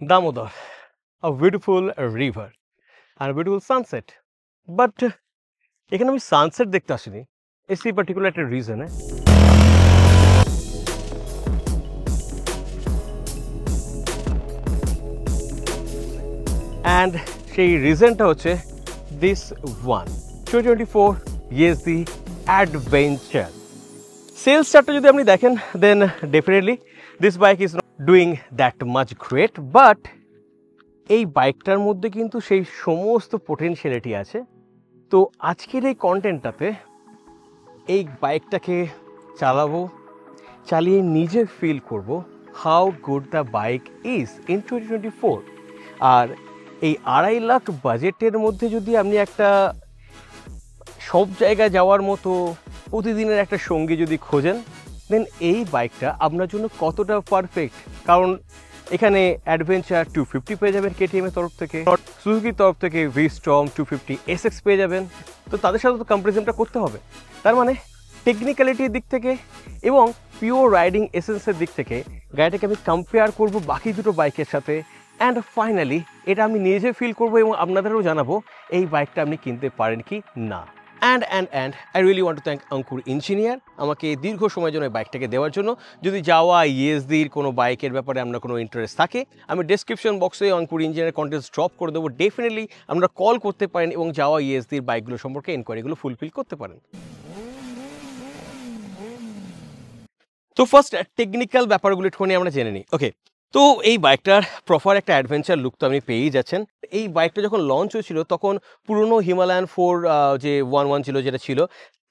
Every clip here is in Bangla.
Damodar, a beautiful river and a beautiful sunset. But এখানে আমি সানসেট দেখতে আসিনি। এসি পার্টিকুলার একটা রিজনে। অ্যান্ড সেই রিজনটা হচ্ছে this one 2024 ESD adventure. Sales চার্টটা যদি আপনি দেখেন then definitely this bike is not doing that much great, but এই বাইকটার মধ্যে কিন্তু সেই সমস্ত পোটেনশিয়ালিটি আছে। তো আজকের এই কন্টেন্টটাতে এই বাইকটাকে চালাবো, চালিয়ে নিজে ফিল করব how good the bike is in 2024। আর এই 2.5 লাখ বাজেটের মধ্যে যদি আপনি একটা সব জায়গায় যাওয়ার মতো প্রতিদিনের একটা সঙ্গী যদি খোঁজেন, দেন এই বাইকটা আপনার জন্য কতটা পারফেক্ট। কারণ এখানে অ্যাডভেঞ্চার 250 পেয়ে যাবেন কেটিএম এর তরফ থেকে, সুজুকির তরফ থেকে V-Strom 250 SX পেয়ে যাবেন। তো তাদের সাথে তো কম্পারিজনটা করতে হবে। তার মানে টেকনিক্যালিটির দিক থেকে এবং পিওর রাইডিং এসেন্সের দিক থেকে গাড়িটাকে আমি কম্পেয়ার করব বাকি দুটো বাইকের সাথে। অ্যান্ড ফাইনালি এটা আমি নিজে ফিল করবো এবং আপনাদেরও জানাবো এই বাইকটা আপনি কিনতে পারেন কি না। And I really want to thank Ankur engineer আমাকে দীর্ঘ সময়ের জন্য বাইকটাকে দেওয়ার জন্য। যদি যাওয়া ইএসডির কোনো বাইকের ব্যাপারে আপনার কোনো ইন্টারেস্ট থাকে, আমি ডেসক্রিপশন বক্সে অঙ্কুর ইঞ্জিনিয়ার কন্টেন্টস ড্রপ করে দেবো। ডেফিনেটলি আপনারা কল করতে পারেন এবং যাওয়া ইএসডির বাইকগুলো সম্পর্কে এনকোয়ারিগুলো ফুলফিল করতে পারেন। তো ফার্স্ট টেকনিক্যাল ব্যাপারগুলো একটুখানি আমরা জেনে নিই। ওকে, তো এই বাইকটার প্রপার একটা অ্যাডভেঞ্চার লুক তো আপনি পেয়েই যাচ্ছেন। এই বাইকটা যখন লঞ্চ হয়েছিল তখন পুরনো হিমালয়ান 4 যে 110 যেটা ছিল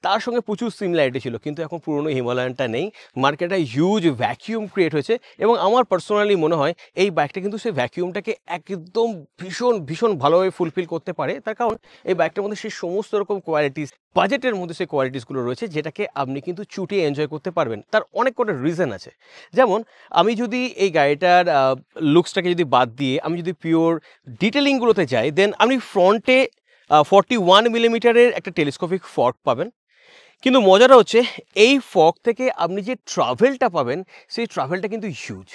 তার সঙ্গে প্রচুর সিমিলারিটি ছিল, কিন্তু এখন পুরনো হিমালয়ানটা নেই। মার্কেটে হিউজ ভ্যাকিউম ক্রিয়েট হয়েছে এবং আমার পার্সোনালি মনে হয় এই বাইকটা কিন্তু সেই ভ্যাকিউমটাকে একদম ভীষণ ভীষণ ভালোভাবে ফুলফিল করতে পারে। তার কারণ এই বাইকটার মধ্যে সেই সমস্ত রকম কোয়ালিটিস, বাজেটের মধ্যে সেই কোয়ালিটিসগুলো রয়েছে যেটাকে আপনি কিন্তু চুটিয়ে এনজয় করতে পারবেন। তার অনেক কটা রিজন আছে। যেমন আমি যদি এই গাড়িটার লুকসটাকে যদি বাদ দিয়ে আমি যদি পিওর ডিটেলিংগুলোতে যাই, দেন আপনি ফ্রন্টে 41 মিলিমিটারের একটা টেলিস্কোপিক ফর্ক পাবেন। কিন্তু মজাটা হচ্ছে এই ফর্ক থেকে আপনি যে ট্রাভেলটা পাবেন সেই ট্রাভেলটা কিন্তু হিউজ,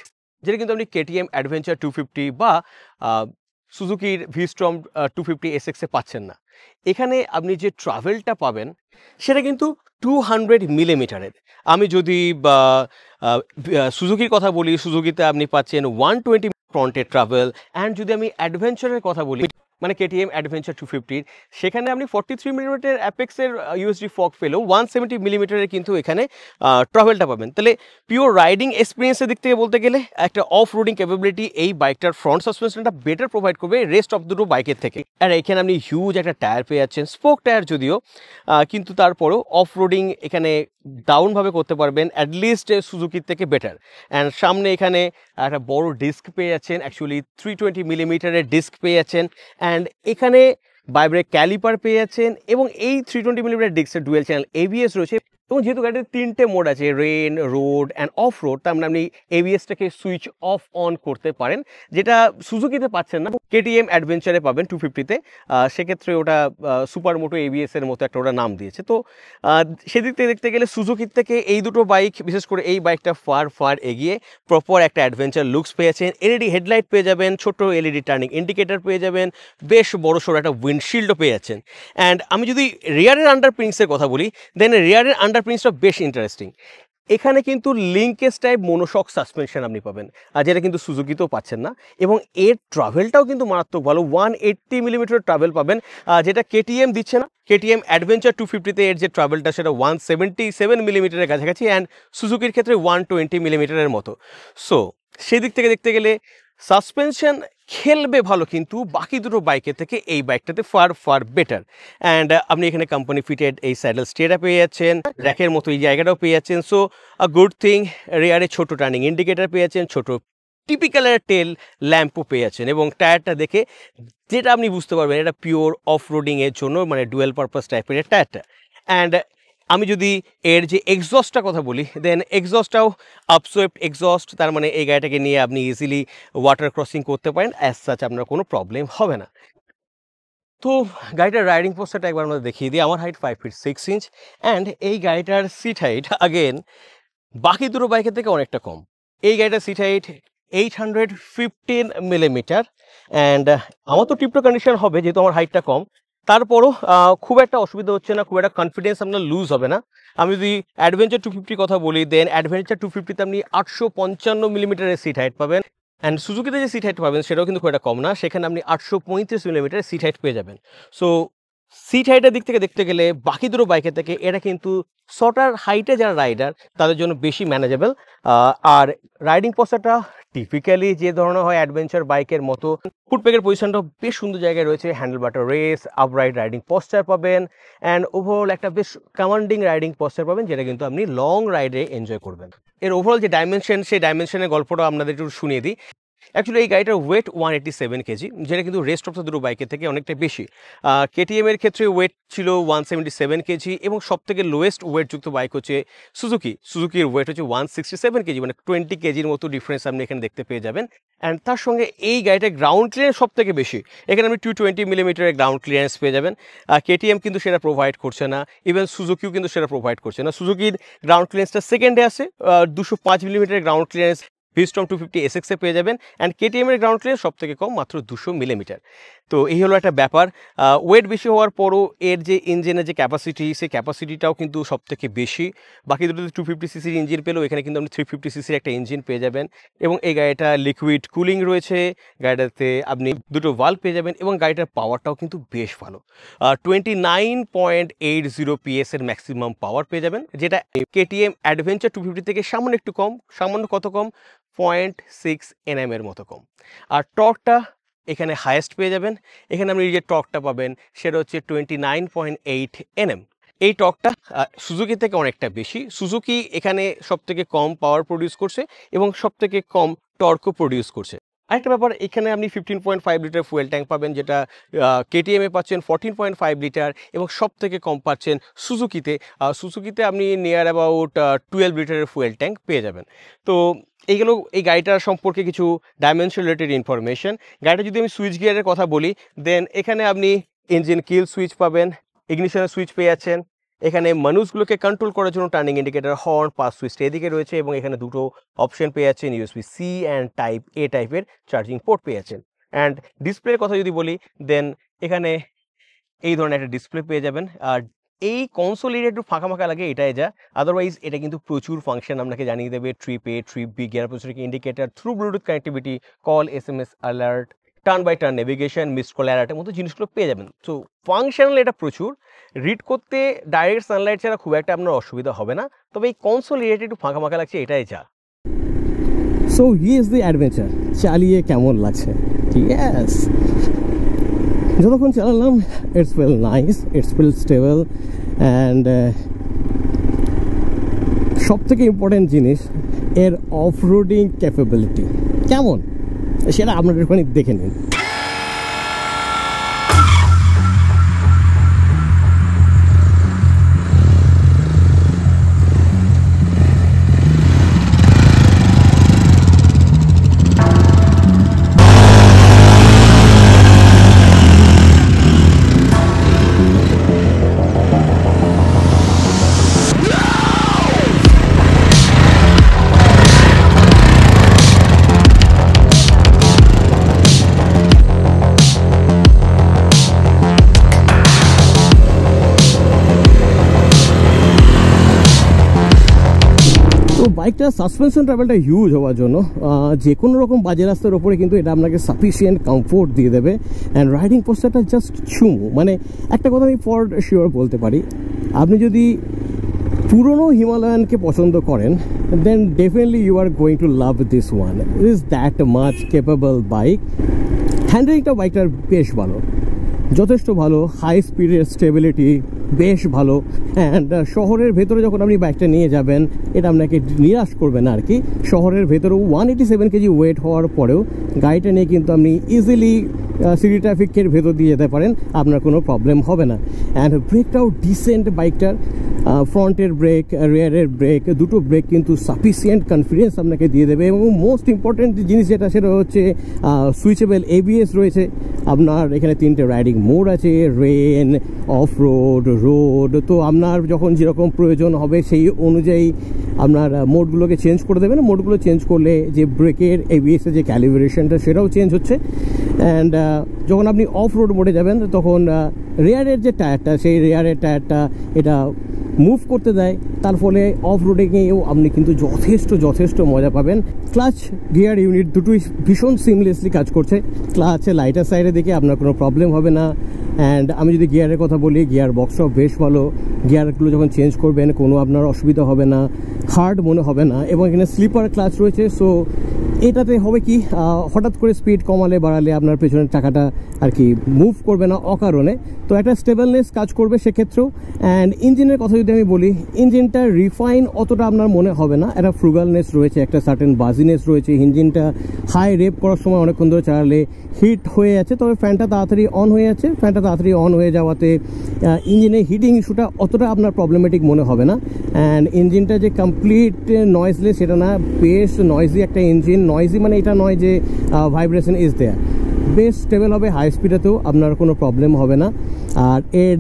যেটা কিন্তু আপনি কেটিএম অ্যাডভেঞ্চার 250 বা সুজুকির V-Strom 250 SX এ পাচ্ছেন না। এখানে আপনি যে ট্রাভেলটা পাবেন সেটা কিন্তু 200 মিলিমিটারের। আমি যদি সুজুকির কথা বলি, সুজুকিতে আপনি পাচ্ছেন 120 ফ্রন্টের ট্রাভেল। অ্যান্ড যদি আমি অ্যাডভেঞ্চারের কথা বলি, মানে কেটিএম অ্যাডভেঞ্চার 250, সেখানে আপনি 43 মিলিমিটার অ্যাপেক্সের ইউএসডি ফক পেলেও 170 মিলিমিটারের কিন্তু এখানে ট্রাভেলটা পাবেন। তাহলে পিওর রাইডিং এক্সপিরিয়েন্সের দিক থেকে বলতে গেলে একটা অফ রোডিং ক্যাপাবিলিটি এই বাইকটার ফ্রন্ট সাসপেনশনটা বেটার প্রোভাইড করবে রেস্ট অফ দুটো বাইকের থেকে। আর এখানে আপনি হিউজ একটা টায়ার পেয়ে যাচ্ছেন, স্পোক টায়ার যদিও, কিন্তু তারপরেও অফ রোডিং এখানে দারুণভাবে করতে পারবেন, অ্যাটলিস্ট সুজুকির থেকে বেটার। অ্যান্ড সামনে এখানে একটা বড় ডিস্ক পেয়ে যাচ্ছেন, অ্যাকচুয়ালি 320 মিলিমিটারের ডিস্ক পেয়ে যাচ্ছেন। অ্যান্ড এখানে বাইব্রেক ক্যালিপার পেয়ে যাচ্ছেন এবং এই 320 মিলিমিটার ডিস্কের ডুয়েল চ্যানেল এবিএস রয়েছে। এবং যেহেতু গাড়িতে 3টে মোড আছে, rain, road and off road, তার মানে আপনি এবিএসটাকে সুইচ অফ অন করতে পারেন, যেটা সুজুকিতে পাচ্ছেন না, কেটিএম অ্যাডভেঞ্চারে পাবেন 250-তে। সেক্ষেত্রে ওটা সুপার মোটো এবিএস এর মতো একটা ওটা নাম দিয়েছে। তো সেদিক থেকে দেখতে গেলে সুজুকির থেকে এই দুটো বাইক, বিশেষ করে এই বাইকটা ফার এগিয়ে প্রপার একটা অ্যাডভেঞ্চার লুকস পেয়েছেন। এলইডি হেডলাইট পেয়ে যাবেন, ছোট এলইডি টার্নিং ইন্ডিকেটার পেয়ে যাবেন, বেশ বড় সড়ো একটা উইন্ডশিল্ডও পেয়ে যাচ্ছেন। অ্যান্ড আমি যদি রিয়ারের আন্ডারপ্রিন্সের কথা বলি, দেন রিয়ারের আন্ডারপ্রিন্সটা বেশ ইন্টারেস্টিং। এখানে কিন্তু লিঙ্কেজ টাইপ মোনোশক সাসপেনশন আপনি পাবেন, আর যেটা কিন্তু সুজুকিতেও পাচ্ছেন না। এবং এর ট্রাভেলটাও কিন্তু মারাত্মক ভালো, 180 মিলিমিটার ট্রাভেল পাবেন, যেটা কেটিএম দিচ্ছে না। কেটিএম অ্যাডভেঞ্চার 250-তে এর যে ট্রাভেলটা সেটা 177 মিলিমিটারের কাছাকাছি, অ্যান্ড সুজুকির ক্ষেত্রে 120 মিলিমিটারের মতো। সো সেদিক থেকে দেখতে গেলে সাসপেনশন খেলবে ভালো, কিন্তু বাকি দুটো বাইকের থেকে এই বাইকটাতে ফার বেটার। অ্যান্ড আপনি এখানে কোম্পানি ফিটেড এই স্যাডেল স্টেটা পেয়ে যাচ্ছেন, র্যাকের মতো এই জায়গাটাও পেয়ে যাচ্ছেন। So a good thing. রেয়ারে ছোট টার্নিং ইন্ডিকেটার পেয়ে যাচ্ছেন, ছোট টিপিক্যাল টেল ল্যাম্পও পেয়ে যাচ্ছেন। এবং টায়ারটা দেখে যেটা আপনি বুঝতে পারবেন এটা পিওর অফ রোডিংয়ের জন্য, মানে ডুয়েল পারপাস টাইপের টায়ারটা। অ্যান্ড আমি যদি এর যে এক্সস্টটা কথা বলি, দেন এক্সস্টটাও আপসোয়েপ্ট এক্সস্ট, তার মানে এই গাড়িটাকে নিয়ে আপনি ইজিলি ওয়াটার ক্রসিং করতে পারেন, অ্যাজ সাচ আপনার কোনো প্রবলেম হবে না। তো গাড়িটার রাইডিং পোস্টারটা একবার আমরা দেখিয়ে দিই। আমার হাইট 5 ফিট 6 ইঞ্চ, অ্যান্ড এই গাড়িটার সিট হাইট আগেন বাকি দুটো বাইকের থেকে অনেকটা কম। এই গাড়িটার সিট হাইট 815 মিলিমিটার। অ্যান্ড আমার তো টিপটো কন্ডিশন হবে যেহেতু আমার হাইটটা কম, তারপরও খুব একটা অসুবিধা হচ্ছে না, খুব একটা কনফিডেন্স আপনার লুজ হবে না। আমি যদি অ্যাডভেঞ্চার 250 কথা বলি, দেন অ্যাডভেঞ্চার 250তে আপনি 855 মিলিমিটারের সিট হাইট পাবেন। অ্যান্ড সুজুকিতে যে সিট হাইট পাবেন সেটাও কিন্তু খুব একটা কম না, সেখানে আপনি 835 মিলিমিটারের সিট হাইট পেয়ে যাবেন। সো সিট হাইটের দিক থেকে দেখতে গেলে বাকি দুটো বাইকের থেকে এটা কিন্তু শর্টার হাইটে যারা রাইডার তাদের জন্য বেশি ম্যানেজেবল। আর রাইডিং পশ্চারটা টিপিক্যালি যে ধরনের হয় অ্যাডভেঞ্চার বাইকের মতো, ফুটপ্যাকের পজিশনটাও বেশ সুন্দর জায়গায় রয়েছে, handle butter race, upright riding posture পাবেন, অ্যান্ড ওভারঅল একটা বেশ কমান্ডিং রাইডিং পশ্চার পাবেন, যেটা কিন্তু আপনি লং রাইডে এনজয় করবেন। এর ওভারঅল যে ডাইমেনশন, সেই ডাইমেনশনের গল্পটা আপনাদের একটু শুনিয়ে দিই। অ্যাকচুয়ালি এই গাড়িটার ওয়েট 187 কেজি, যেটা কিন্তু রেস্ট অফ দ্য দুটো বাইকের থেকে অনেকটা বেশি। কেটিএমের ক্ষেত্রে ওয়েট ছিল 177 কেজি, এবং সবথেকে লোয়েস্ট ওয়েটযুক্ত বাইক হচ্ছে সুজুকির ওয়েট হচ্ছে 167 কেজি, মানে 20 কেজির মতো ডিফারেন্স আপনি এখানে দেখতে পেয়ে যাবেন। অ্যান্ড তার সঙ্গে এই গাড়িটার গ্রাউন্ড ক্লিয়ারেন্স সব থেকে বেশি, এখানে আপনি 220 মিলিমিটারের গ্রাউন্ড ক্লিয়ারেন্স পেয়ে যাবেন। কেটিএম কিন্তু সেটা প্রোভাইড করছে না, ইভেন সুজুকিও কিন্তু সেটা প্রোভাইড করছে না। সুজুকির গ্রাউন্ড ক্লিয়ারেন্সটা সেকেন্ডে আছে, 205 মিলিমিটারের গ্রাউন্ড ক্লিয়ারেন্স ভিস্টম 250 এসএক্সে পেয়ে যাবেন। অ্যান্ড কেটিএমের গ্রাউন্ড ক্লিয়ারেন্স সব থেকে কম, মাত্র 200 মিলিমিটার। তো এই হলো একটা ব্যাপার। ওয়েট বেশি হওয়ার পরও এর যে ইঞ্জিনের যে ক্যাপাসিটি, সেই ক্যাপাসিটিটাও কিন্তু সব থেকে বেশি। বাকি দুটোতে 250 সিসির ইঞ্জিন পেলেও এখানে কিন্তু আপনি 350 সিসির একটা ইঞ্জিন পেয়ে যাবেন। এবং এই গাড়িটা লিকুইড কুলিং রয়েছে, গাড়িটাতে আপনি দুটো ভাল্ব পেয়ে যাবেন, এবং গাড়িটার পাওয়ারটাও কিন্তু বেশ ভালো। 29.80 PS এর ম্যাক্সিমাম পাওয়ার পেয়ে যাবেন, যেটা কেটিএম অ্যাডভেঞ্চার 250 থেকে সামান্য একটু কম। সামান্য কত কম? 0.6 Nm এর মতো কম। আর টর্কটা এখানে হাইয়েস্ট পেয়ে যাবেন। এখানে আপনি যে টর্কটা পাবেন সেটা হচ্ছে 29.8 Nm। এই টর্কটা সুজুকি থেকে অনেকটা বেশি। সুজুকি এখানে সব থেকে কম পাওয়ার প্রডিউস করছে এবং সব থেকে কম টর্কও প্রডিউস করছে। আরেকটা ব্যাপার, এখানে আপনি 15.5 লিটার ফুয়েল ট্যাঙ্ক পাবেন, যেটা কেটিএমে পাচ্ছেন 14.5 লিটার, এবং সব থেকে কম পাচ্ছেন সুজুকিতে আপনি নিয়ার অ্যাবাউট 12 লিটারের ফুয়েল ট্যাঙ্ক পেয়ে যাবেন। তো এইগুলো এই গাড়িটার সম্পর্কে কিছু ডাইমেনশন রিলেটেড ইনফরমেশন। গাড়িটা যদি আমি সুইচ গিয়ারের কথা বলি, দেন এখানে আপনি ইঞ্জিন কিল সুইচ পাবেন, ইগনিশনের সুইচ পেয়ে যাচ্ছেন। এখানে মানুষগুলোকে কন্ট্রোল করার জন্য টার্নিং ইন্ডিকেটর, হর্ন, পাস সুইচটা এদিকে রয়েছে, এবং এখানে দুটো অপশন পেয়ে যাচ্ছেন, USB-C অ্যান্ড টাইপ এ টাইপের চার্জিং পোর্ট পেয়ে যাচ্ছেন। অ্যান্ড ডিসপ্লের কথা যদি বলি, দেন এখানে এই ধরনের একটা ডিসপ্লে পেয়ে যাবেন। আর এই কনসোল এরিয়া একটু ফাঁকা ফাঁকা লাগে, এটাই যা। আদারওয়াইজ এটা কিন্তু প্রচুর ফাংশন আপনাকে জানিয়ে দেবে, trip A, trip B, gear position indicator, through Bluetooth connectivity, call, SMS alert, turn by turn navigation, missed call অ্যালার্টের মতো জিনিসগুলো পেয়ে যাবেন। সো ফাংশনাল এটা প্রচুর। রিড করতে ডাইরেক্ট সানলাইট ছাড়া খুব একটা আপনার অসুবিধা হবে না, তবে এই কনসোল এরিয়াটা একটু ফাঁকা ফাঁকা লাগছে, এটাই যা। So here's the adventure. চালিয়ে কেমন লাগছে? ইয়েস, যতক্ষণ চালালাম it's feel nice, it's feel stable, and সব থেকে ইম্পর্টেন্ট জিনিস এর অফ রোডিং ক্যাপাবিলিটি কেমন, সেটা আপনাদের ওখানে দেখে নিন। বাইকটা সাসপেনশন ট্রাভেলটা হিউজ হওয়ার জন্য যে কোনো রকম বাজে রাস্তার ওপরে কিন্তু এটা আপনাকে সাফিসিয়েন্ট কমফোর্ট দিয়ে দেবে। অ্যান্ড রাইডিং পোস্টারটা জাস্ট চুমু, মানে একটা কথা আমি ফর শিওর বলতে পারি, আপনি যদি পুরনো হিমালয়ানকে পছন্দ করেন, then definitely you are going to love this one. It is that much capable bike. হ্যান্ডেলিংটা বাইকটার বেশ ভালো, যথেষ্ট ভালো, হাই স্পিডের স্টেবিলিটি বেশ ভালো। অ্যান্ড শহরের ভেতরে যখন আপনি বাইকটা নিয়ে যাবেন, এটা আপনাকে নিরাশ করবে না আর কি। শহরের ভেতরেও 187 কেজি ওয়েট হওয়ার পরেও গাড়িটা নিয়ে কিন্তু আপনি ইজিলি সিটি ট্রাফিকের ভেতর দিয়ে যেতে পারেন, আপনার কোনো প্রবলেম হবে না। অ্যান্ড ব্রেকটাও ডিসেন্ট বাইকটার, ফ্রন্টের ব্রেক, রেয়ারের ব্রেক, দুটো ব্রেক কিন্তু সাফিসিয়েন্ট কনফিডেন্স আপনাকে দিয়ে দেবে। এবং মোস্ট ইম্পর্টেন্ট জিনিস যেটা, সেটা হচ্ছে সুইচেবল ABS রয়েছে। আপনার এখানে 3টে রাইডিং মোড আছে, রেন, অফ রোড, রোড। তো আপনার যখন যেরকম প্রয়োজন হবে সেই অনুযায়ী আপনার মোডগুলোকে চেঞ্জ করে দেবেন। মোডগুলো চেঞ্জ করলে যে ব্রেকের এবিএসের যে ক্যালিব্রেশনটা সেটাও চেঞ্জ হচ্ছে। অ্যান্ড যখন আপনি অফ রোড মোডে যাবেন তখন রেয়ারের যে টায়ারটা, সেই রেয়ারের টায়ারটা এটা মুভ করতে দেয়, তার ফলে অফ রোডে গিয়েও আপনি কিন্তু যথেষ্ট মজা পাবেন। ক্লাচ গিয়ার ইউনিট দুটোই ভীষণ সিমলেসলি কাজ করছে। ক্লাচে লাইটার সাইডে দেখে আপনার কোনো প্রবলেম হবে না। অ্যান্ড আমি যদি গিয়ারের কথা বলি, গিয়ার বক্সটাও বেশ ভালো। গিয়ারগুলো যখন চেঞ্জ করবেন কোনো আপনার অসুবিধা হবে না, হার্ড মনে হবে না। এবং এখানে স্লিপার ক্লাচ রয়েছে, সো এটাতে হবে কি হঠাৎ করে স্পিড কমালে বাড়ালে আপনার পেছনের চাকাটা আর কি মুভ করবে না অকারণে, তো একটা স্টেবলনেস কাজ করবে সেক্ষেত্রেও। অ্যান্ড ইঞ্জিনের কথা যদি আমি বলি, ইঞ্জিনটা রিফাইন অতটা আপনার মনে হবে না, একটা ফ্রুগালনেস রয়েছে, একটা সার্টেন বাজিনেস রয়েছে। ইঞ্জিনটা হাই রেপ করার সময় অনেকক্ষণ ধরে চালালে হিট হয়ে যাচ্ছে, তবে ফ্যানটা তাড়াতাড়ি অন হয়ে যাচ্ছে। ফ্যানটা তাড়াতাড়ি অন হয়ে যাওয়াতে ইঞ্জিনের হিটিং ইস্যুটা অতটা আপনার প্রবলেমেটিক মনে হবে না। অ্যান্ড ইঞ্জিনটা যে কমপ্লিট নয়েজলেস সেটা না, বেশ নয়েজি একটা ইঞ্জিন। নয়েজি মানে এটা নয় যে ভাইব্রেশন ইজ দেয়ার, বেশ স্টেবল হবে, হাই স্পিডেতেও আপনার কোনো প্রবলেম হবে না। আর এর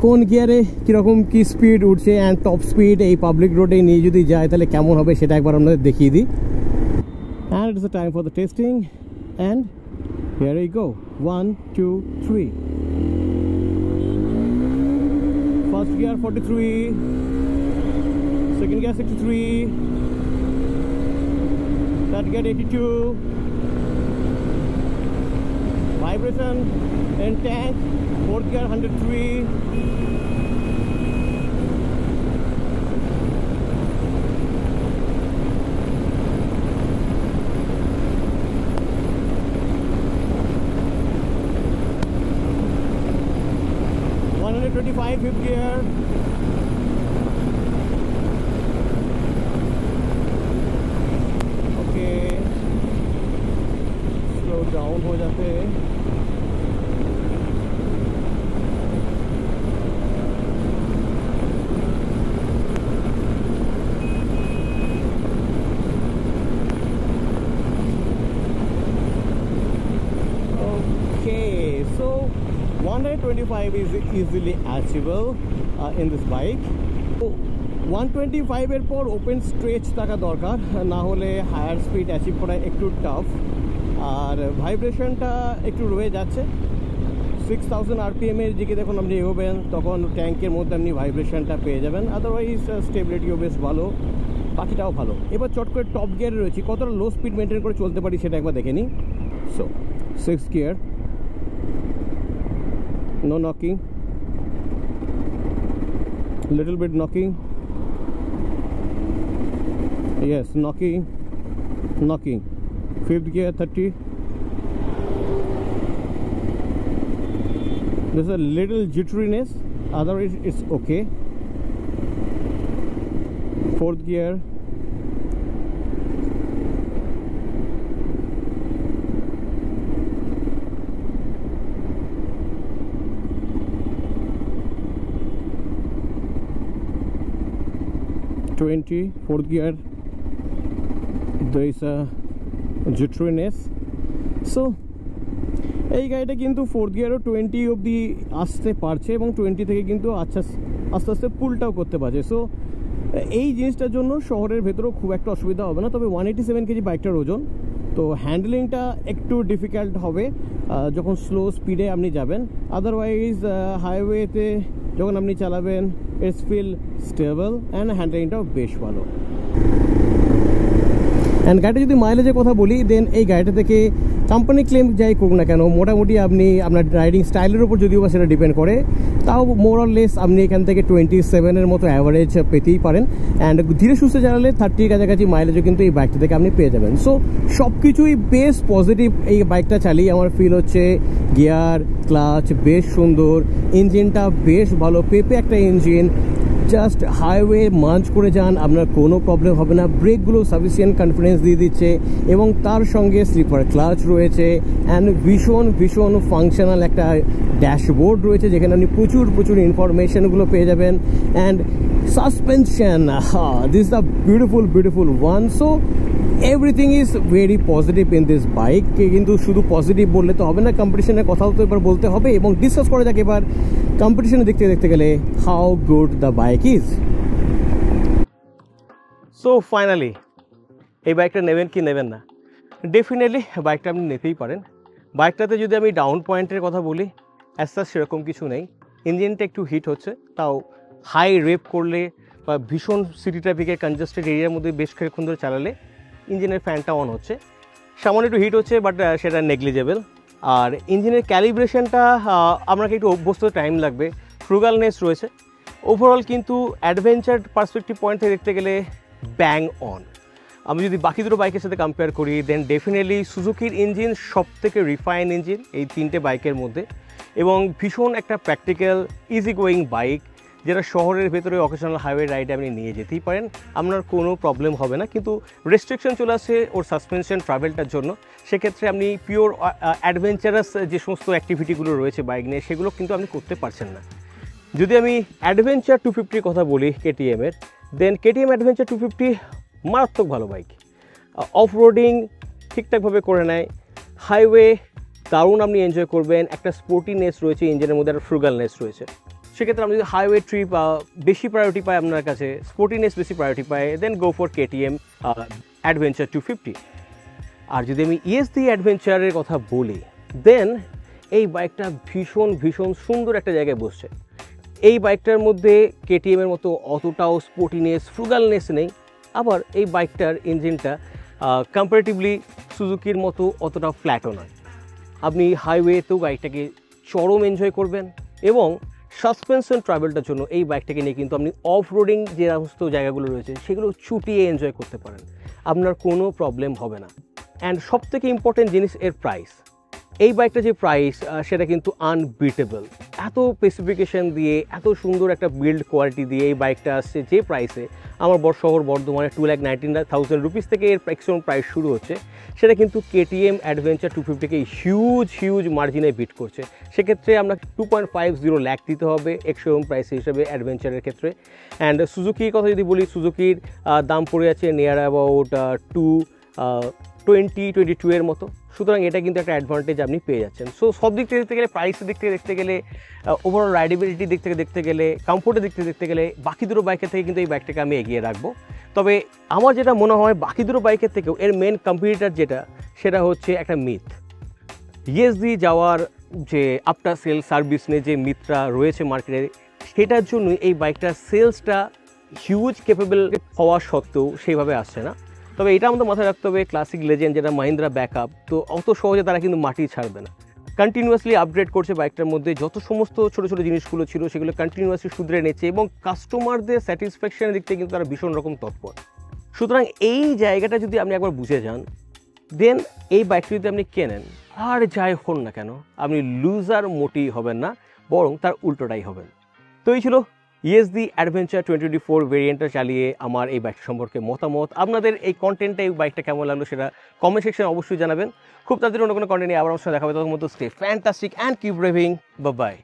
কোন গিয়ারে কীরকম কী স্পিড উঠছে অ্যান্ড টপ স্পিড এই পাবলিক রোডে নিয়ে যদি যায় তাহলে কেমন হবে সেটা একবার আপনাদের দেখিয়ে দিই। And it's the time for the testing, and here we go. 1 2 3। First gear 43, second gear 63, third gear 82, vibration in tank, fourth gear 103, fifth gear, okay, slow down हो जाते हैं। Okay, so 125 is easily achievable in this bike. So 125 এর পর ওপেন স্ট্রেচ থাকা দরকার, না হলে হায়ার স্পিড অ্যাচিভ করা একটু টাফ। আর ভাইব্রেশনটা একটু রয়ে যাচ্ছে। 6000 RPM এর দিকে যখন আপনি এগোবেন তখন ট্যাঙ্কের মধ্যে আপনি ভাইব্রেশনটা পেয়ে যাবেন। আদারওয়াইজ স্টেবিলিটিও বেশ ভালো, বাকিটাও ভালো। এবার চট করে টপ গিয়ারে রয়েছি, কতটা লো স্পিড মেনটেন করে চলতে পারি সেটা একবার দেখে নিই। So 6th gear, no knocking, little bit knocking, yes, knocking. 5th gear 30, there's a little jitteriness, otherwise it's okay. 4th gear, fourth gear, there is a jitteriness. So এই গাড়িটা কিন্তু 4th গিয়ারও 20 অবধি আসতে পারছে এবং 20 থেকে কিন্তু আস্তে আস্তে পুলটাও করতে পারছে। সো এই জিনিসটার জন্য শহরের ভেতরেও খুব একটা অসুবিধা হবে না। তবে 187 কেজি বাইকটার ওজন, তো হ্যান্ডলিংটা একটু ডিফিকাল্ট হবে যখন স্লো স্পিডে আপনি যাবেন। আদারওয়াইজ হাইওয়েতে যখন আপনি চালাবেন ইটস ফিল স্টেবল অ্যান্ড হ্যান্ডলিংটাও বেশ ভালো। অ্যান্ড গাড়িটা যদি মাইলেজের কথা বলি, দেন এই গাড়িটা থেকে কোম্পানি ক্লেম যাই করুক না কেন, মোটামুটি আপনি আপনার রাইডিং স্টাইলের উপর যদিও বা সেটা ডিপেন্ড করে, তাও মোর অর লেস আপনি এখান থেকে 27-এর মতো অ্যাভারেজ পেতেই পারেন। অ্যান্ড ধীরে সুস্থে চালালে 30-র কাছাকাছি মাইলেজও কিন্তু এই বাইকটা থেকে আপনি পেয়ে যাবেন। সো সব কিছুই বেশ পজিটিভ এই বাইকটা চালিয়ে আমার ফিল হচ্ছে। গিয়ার, ক্লাচ বেশ সুন্দর, ইঞ্জিনটা বেশ ভালো, পেপে একটা ইঞ্জিন। জাস্ট হাইওয়ে মাঞ্চ করে যান, আপনার কোনো প্রবলেম হবে না। ব্রেকগুলো সাফিসিয়েন্ট কনফিডেন্স দিয়ে দিচ্ছে এবং তার সঙ্গে স্লিপার ক্লাচ রয়েছে অ্যান্ড ভীষণ ফাংশনাল একটা ড্যাশবোর্ড রয়েছে যেখানে আপনি প্রচুর ইনফরমেশনগুলো পেয়ে যাবেন। And suspension, this is the beautiful one. So everything is very positive in this bike. কিন্তু শুধু পজিটিভ বললে তো হবে না, কম্পিটিশনের কথাও তো এবার বলতে হবে এবং ডিসকাস করা যাক এবার কম্পিটিশনে দেখতে গেলে how good the bike is. So finally এই বাইকটা নেবেন কি নেবেন না? ডেফিনেটলি বাইকটা আপনি নিতেই পারেন। বাইকটাতে যদি আমি ডাউন পয়েন্টের কথা বলি, অ্যাজ সাচ সেরকম কিছু নেই। ইঞ্জিনটা একটু হিট হচ্ছে, তাও হাই রেপ করলে বা ভীষণ সিটি ট্রাফিকের কনজাস্টেড এরিয়ার মধ্যে বেশ কিছুক্ষণ ধরে চালালে ইঞ্জিনের ফ্যানটা অন হচ্ছে, সামান্য একটু হিট হচ্ছে, বাট সেটা নেগলিজেবল। আর ইঞ্জিনের ক্যালিব্রেশনটা আপনাকে একটু অভ্যস্ত টাইম লাগবে, ফ্রুগালনেস রয়েছে। ওভারঅল কিন্তু অ্যাডভেঞ্চার পার্সপেক্টিভ পয়েন্ট থেকে দেখতে গেলে ব্যাং অন। আমি যদি বাকি দুটো বাইকের সাথে কম্পেয়ার করি, দেন ডেফিনেটলি সুজুকির ইঞ্জিন সব থেকে রিফাইন ইঞ্জিন এই তিনটে বাইকের মধ্যে, এবং ভীষণ একটা প্র্যাকটিক্যাল ইজি গোয়িং বাইক, যেটা শহরের ভেতরে অকেশনাল হাইওয়ে রাইডে আপনি নিয়ে যেতেই পারেন, আপনার কোনো প্রবলেম হবে না। কিন্তু রেস্ট্রিকশন চলে আসে ওর সাসপেনশন ট্রাভেলটার জন্য। সেক্ষেত্রে আপনি পিওর অ্যাডভেঞ্চারাস যে সমস্ত অ্যাক্টিভিটিগুলো রয়েছে বাইক নিয়ে, সেগুলো কিন্তু আপনি করতে পারছেন না। যদি আমি অ্যাডভেঞ্চার 250 কথা বলি কেটিএমের, দেন কেটিএম অ্যাডভেঞ্চার 250 মারাত্মক ভালো বাইক। অফ রোডিং ঠিকঠাকভাবে করে নেয়, হাইওয়ে দারুণ আপনি এনজয় করবেন, একটা স্পোর্টিনেস রয়েছে ইঞ্জিনের মধ্যে, একটা ফ্রুগালনেস রয়েছে। সেক্ষেত্রে আপনি যদি হাইওয়ে ট্রিপ বেশি প্রায়োরিটি পায়, আপনার কাছে স্পোর্টিনেস বেশি প্রায়োরিটি পায়, দেন গো ফর কেটিএম অ্যাডভেঞ্চার 250। আর যদি আমি ইএসডি অ্যাডভেঞ্চারের কথা বলি, দেন এই বাইকটা ভীষণ ভীষণ সুন্দর একটা জায়গায় বসছে। এই বাইকটার মধ্যে কেটিএমের মতো অতটাও স্পোর্টিনেস ফ্রুগালনেস নেই, আবার এই বাইকটার ইঞ্জিনটা কম্পারেটিভলি সুজুকির মতো অতটা ফ্ল্যাটও নয়। আপনি হাইওয়েতেও বাইকটাকে চরম এনজয় করবেন, এবং সাসপেনশন ট্রাভেলটার জন্য এই বাইকটাকে নিয়ে কিন্তু আপনি অফ রোডিং যে সমস্ত জায়গাগুলো রয়েছে সেগুলো চুটিয়ে এনজয় করতে পারেন, আপনার কোনো প্রবলেম হবে না। অ্যান্ড সবথেকে ইম্পর্টেন্ট জিনিস এর প্রাইস। এই বাইকটা যে প্রাইস সেটা কিন্তু আনবিটেবল। এত স্পেসিফিকেশান দিয়ে, এত সুন্দর একটা বিল্ড কোয়ালিটি দিয়ে এই বাইকটা আসছে যে প্রাইসে, আমার শহর বর্ধমানে 2,19,000 রুপিস থেকে এর ম্যাক্সিমাম প্রাইস শুরু হচ্ছে, সেটা কিন্তু কেটিএম অ্যাডভেঞ্চার 250কে হিউজ মার্জিনে বিট করছে। সেক্ষেত্রে আপনাকে 2.50 লাখ দিতে হবে এক্স-শোরুম প্রাইস হিসেবে অ্যাডভেঞ্চারের ক্ষেত্রে। অ্যান্ড সুজুকির কথা যদি বলি, সুজুকির দাম পড়ে আছে নিয়ার অ্যাবাউট 220-22 এর মতো। সুতরাং এটা কিন্তু একটা অ্যাডভান্টেজ আপনি পেয়ে যাচ্ছেন। সো সব দিক থেকে দেখতে গেলে, প্রাইসের দিক থেকে দেখতে গেলে, ওভারঅল রাইডেবিলিটির দিক থেকে দেখতে গেলে, কমফোর্টের দিক থেকে দেখতে গেলে, বাকি দুটো বাইকের থেকে কিন্তু এই বাইকটাকে আমি এগিয়ে রাখবো। তবে আমার যেটা মনে হয়, বাকি দুটো বাইকের থেকেও এর মেন কম্পিটিটর যেটা, সেটা হচ্ছে একটা মিথ। ইএসডি যাওয়ার যে আফটার সেল সার্ভিস নিয়ে যে মিথটা রয়েছে মার্কেটে, সেটার জন্য এই বাইকটার সেলসটা হিউজ ক্যাপেবল হওয়া সত্ত্বেও সেইভাবে আসছে না। তবে এটা আমাদের মাথায় রাখতে হবে, ক্লাসিক লেজেন্ড যেটা মাহিন্দ্রা ব্যাকআপ, তো অত সহজে তারা কিন্তু মাটি ছাড়বে না। কন্টিনিউয়াসলি আপগ্রেড করছে বাইকটার মধ্যে, যত সমস্ত ছোটো ছোটো জিনিসগুলো ছিল সেগুলো কন্টিনিউয়াসলি শুধরে নিচ্ছে, এবং কাস্টমারদের স্যাটিসফ্যাকশনের দিক থেকে কিন্তু তারা ভীষণ রকম তৎপর। সুতরাং এই জায়গাটা যদি আপনি একবার বুঝে যান, দেন এই বাইকটি যদি আপনি কেনেন, আর যাই হন না কেন, আপনি লুজার মোটেই হবেন না, বরং তার উল্টোটাই হবেন। তো এই ছিল ইএসডি অ্যাডভেঞ্চার 2024 ভেরিয়েন্টটা চালিয়ে আমার এই বাইকটা সম্পর্কে মতামত। আপনাদের এই কন্টেন্টটা, এই বাইকটা কেমন লাগলো সেটা কমেন্ট সেকশনে অবশ্যই জানাবেন। খুব তাড়াতাড়ি অন্য কোনো কন্টেন্ট নিয়ে আবার আমার সঙ্গে দেখা হবে। তখন মতো stay fantastic and keep driving. Bye bye.